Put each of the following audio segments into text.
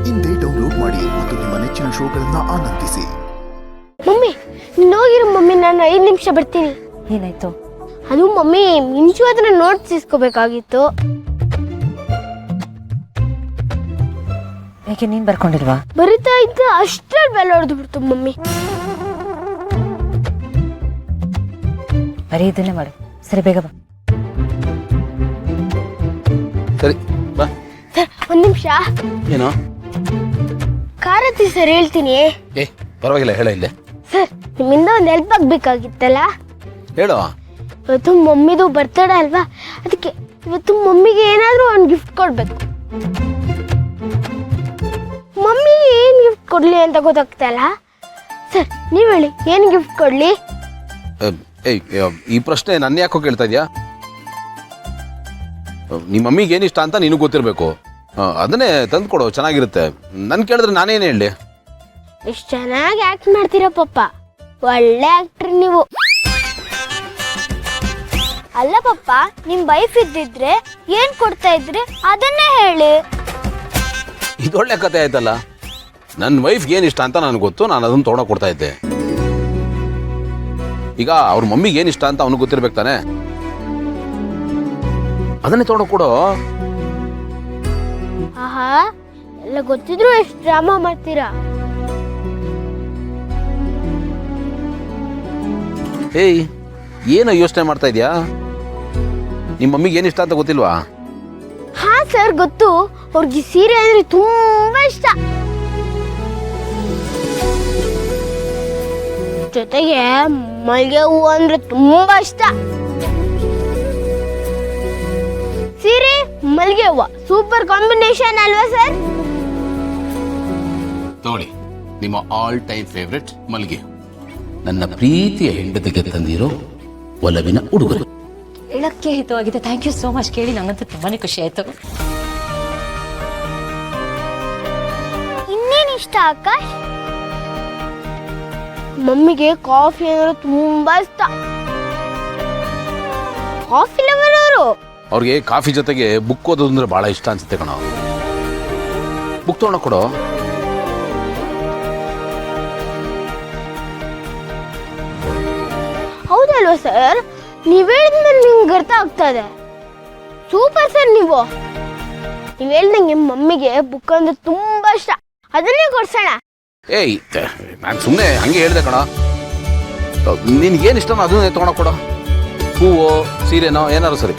ಇಂದೇ ಡೌನ್ಲೋಡ್ ಮಾಡಿ ಮತ್ತು ನಿಮ್ಮ ನೆಚ್ಚಿನ ಶೋಗಳನ್ನ ಆನಂದಿಸಿ. ಮಮ್ಮಿ ಹೋಗಿರೋ ಮಮ್ಮಿ, ನಾನು 5 ನಿಮಿಷ ಬರ್ತೀನಿ. ಏನಾಯ್ತು? ಅದು ಮಮ್ಮಿ ಮಿಂಚು ಅದನ್ನ ನೋಟ್ಸ್ ಇಸ್ಕೋಬೇಕಾಗಿತ್ತು. ಯಾಕೆ ನೀನ್ ಬರ್ಕೊಂಡಿಲ್ವಾ? ಬರಿತಾ ಇದ್ದ ಅಷ್ಟ್ರಲ್ಲಿ ಬೆಲ್ಲ ಹೊಡೆದು ಬಿಡ್ತು ಮಮ್ಮಿ. ಬರೀ ಇದನ್ನೇ ಮಾಡು. ಸರಿ, ಬೇಗ ಬಾ. ಸರಿ ಬಾ. ಸರ್ 1 ನಿಮಿಷ. ಏನೋ ಕಾರತಿ ಸರ್ ಹೇಳ್ತೀನಿ. ಪರವಾಗಿಲ್ಲ, ಹೇಳ ಇಲ್ಲೇ. ಸರ್ ನಿಮ್ಮಿಂದ ಒಂದು ಹೆಲ್ಪ್ ಆಗ್ಬೇಕಾಗಿತ್ತಲ್ಲ. ಹೇಳೋ. ಇವತ್ತು ಮಮ್ಮಿದು ಬರ್ತಡೇ ಅಲ್ವಾ, ಅದಕ್ಕೆ ಇವತ್ತು ಮಮ್ಮಿಗೆ ಏನಾದರೂ ಒಂದು ಗಿಫ್ಟ್ ಕೊಡ್ಬೇಕು. ಮಮ್ಮಿಗೆ ಏನು ಗಿಫ್ಟ್ ಕೊಡ್ಲಿ ಅಂತ ಗೊತ್ತಾಗ್ತಲ್ಲ. ಸರ್ ನೀವು ಹೇಳಿ, ಏನು ಗಿಫ್ಟ್ ಕೊಡ್ಲಿ? ಈ ಪ್ರಶ್ನೆ ನನ್ನ ಯಾಕೋ ಕೇಳ್ತಾ ಇದೆಯಾ? ನಿಮ್ಮ ಮಮ್ಮಿಗೆ ಏನಿಷ್ಟ ಅಂತ ನಿನಗೆ ಗೊತ್ತಿರಬೇಕು. ಅದನ್ನೇ ತಂದು ಕೊಡು, ಚೆನ್ನಾಗಿರುತ್ತೆ. ನನ್ ಕೇಳಿದ್ರೆ ನಾನೇನು ಹೇಳಿ? ಎಷ್ಟು ಚೆನ್ನಾಗಿ ಆಕ್ಟ್ ಮಾಡ್ತೀರಾ ಪಪ್ಪ, ಒಳ್ಳೆ ಆಕ್ಟ್ರಿ ನೀವು. ಅಲ್ಲ ಪಪ್ಪ, ನಿಮ್ ವೈಫ್ ಇದ್ದಿದ್ರೆ ಏನ್ ಕೊಡ್ತಾ ಇದ್ರಿ ಅದನ್ನೇ ಹೇಳಿ. ಇದೊಳ್ಳೆ ಕತೆ ಆಯ್ತಲ್ಲ. ನನ್ನ ವೈಫ್ಗೆ ಏನಿಷ್ಟ ಅಂತ ನನಗೆ ಗೊತ್ತು, ನಾನು ಅದನ್ನು ತೊಗೊಂಡು ಕೊಡ್ತಾ ಇದ್ದೆ. ಈಗ ಅವ್ರ ಮಮ್ಮಿಗೆ ಏನಿಷ್ಟ ಅಂತ ಅವ್ನಿಗೆ ಗೊತ್ತಿರ್ಬೇಕು ತಾನೆ, ಅದನ್ನೇ ತೊಗೊಂಡು ಕೊಡು. ಆಹಾ, ಎಲ್ಲ ಗೊತ್ತಿದ್ರು ಎಷ್ಟು ಡ್ರಾಮಾ ಮಾಡ್ತೀರಾ. ಏಯ್, ಏನೋ ಯೋಚನೆ ಮಾಡ್ತಾ ಇದೀಯಾ? ನಿಮ್ಮ ಮಮ್ಮಿಗೆ ಏನಿಷ್ಟ ಅಂತ ಗೊತ್ತಿಲ್ವಾ? ಹಾ ಸರ್ ಗೊತ್ತು, ಅವ್ರಿಗೆ ಸೀರೆ ಅಂದ್ರೆ ತುಂಬಾ ಇಷ್ಟ. ಜೊತೆಗೆ ಮಲ್ಲಿಗೆ ಹೂವು ಅಂದ್ರೆ ತುಂಬಾ ಇಷ್ಟ. ಸೀರೆ ಮಲ್ಲಿಗೆ ಹೂವು ಸೂಪರ್ ಕಾಂಬಿನೇಷನ್ ಅಲ್ವಾ ಸರ್? ತಗೊಳ್ಳಿ, ನಿಮ್ಮ ಆಲ್ ಟೈಮ್ ಫೇವ್ರೆಟ್ ಮಲ್ಲಿಗೆ, ನನ್ನ ಪ್ರೀತಿಯ ಹೆಂಡತಿಗೆ ತಂದಿರೋ ಒಲವಿನ ಉಡುಗೊರೆ. ಹೇಳಕ್ಕೆ ಹಿತವಾಗಿದೆ. Thank you so much. ಕೇಳಿ ನಂಗಂತೂ ತುಂಬಾನೇ ಖುಷಿ ಆಯ್ತು. ಇನ್ನೇನು ಇಷ್ಟ ಆಕಾಶ್? ಮಮ್ಮಿಗೆ ಕಾಫಿ ಅಂದ್ರೆ ತುಂಬಾ ಇಷ್ಟ. ಕಾಫಿ ಲವರ್ ಅವರು. ಅವ್ರಿಗೆ ಕಾಫಿ ಜೊತೆಗೆ ಬುಕ್ ಓದೋದು ಅಂದ್ರೆ ಬಹಳ ಇಷ್ಟ ಅನ್ಸುತ್ತೆ ಕಣ. ಬುಕ್ ತೊಗೊಂಡು ಕೊಡು. ಹೌದಲ್ವಾ ಸರ್? ನೀವ್ ಹೇಳಿದ್ಮೇಲೆ ನಿಮ್ಗೆ ಅರ್ಥ ಆಗ್ತಾ ಇದೆ. ಸೂಪರ್ ಸರ್ ನೀವು. ನೀವ್ ಹೇಳ್ದಂಗೆ ಮಮ್ಮಿಗೆ ಬುಕ್ ಅಂದ್ರೆ ತುಂಬಾ ಇಷ್ಟ, ಅದನ್ನೇ ಕೊಡ್ಸೋಣ. ಏಯ್, ನಾನು ಸುಮ್ಮನೆ ಹಂಗೆ ಹೇಳ್ದೆ ಕಣ. ನಿನ್ಗೇನು ಇಷ್ಟನೋ ಅದನ್ನೇ ತೊಗೊಂಡು ಕೊಡು. ಹೂವು, ಸೀರೆನೋ ಏನಾರು ಸರಿ.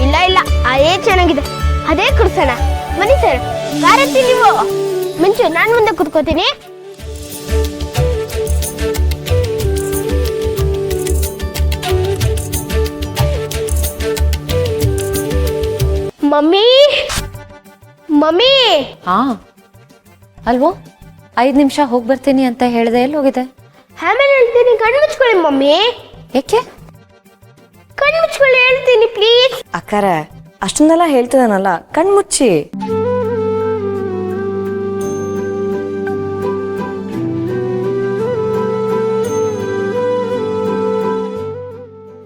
ಇಲ್ಲ ಇಲ್ಲ, ಅದೇ ಚೆನ್ನಾಗಿದೆ, ಅದೇ ಕೊಡ್ಸೋಣ. ಬನ್ನಿ ಸರ್. ಕಾರತ್ತಿ ನೀವು ಮುಂಚೆ, ನಾನು ಮುಂದೆ ಕುತ್ಕೋತೀನಿ. Mummy mummy. ಹಾ ಅಲ್ವೋ, 5 ನಿಮಿಷ ಹೋಗಿ ಬರ್ತೀನಿ ಅಂತ ಹೇಳಿದೆ. ಎಲ್ಲಿ ಹೋಗಿದೆ? ಆಮೇಲೆ ಹೇಳ್ತೀನಿ, ಕಣ್ಣು ಮುಚ್ಕೊಳ್ಳಿ ಮಮ್ಮಿ. ಯಾಕೆ? ಕಣ್ಣು ಮುಚ್ಕೊಳ್ಳಿ ಹೇಳ್ತೀನಿ ಪ್ಲೀಸ್. ಅಕ್ಕಾರ ಅಷ್ಟನ್ನೆಲ್ಲ ಹೇಳ್ತಿದಾನಲ್ಲ, ಕಣ್ಮುಚ್ಚಿ.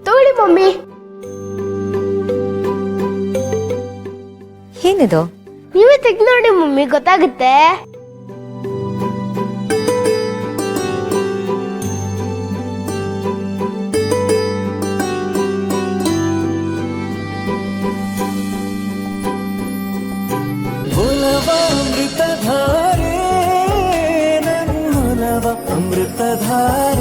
ತಗೊಳ್ಳಿ ಮಮ್ಮಿ. ಏನಿದು? ನೀವೇ ತೆಗ್ದು ನೋಡಿ ಮಮ್ಮಿ, ಗೊತ್ತಾಗುತ್ತೆ. ಅಮೃತಧಾರೆ, ನನ್ನ ಅಮೃತಧಾರೆ.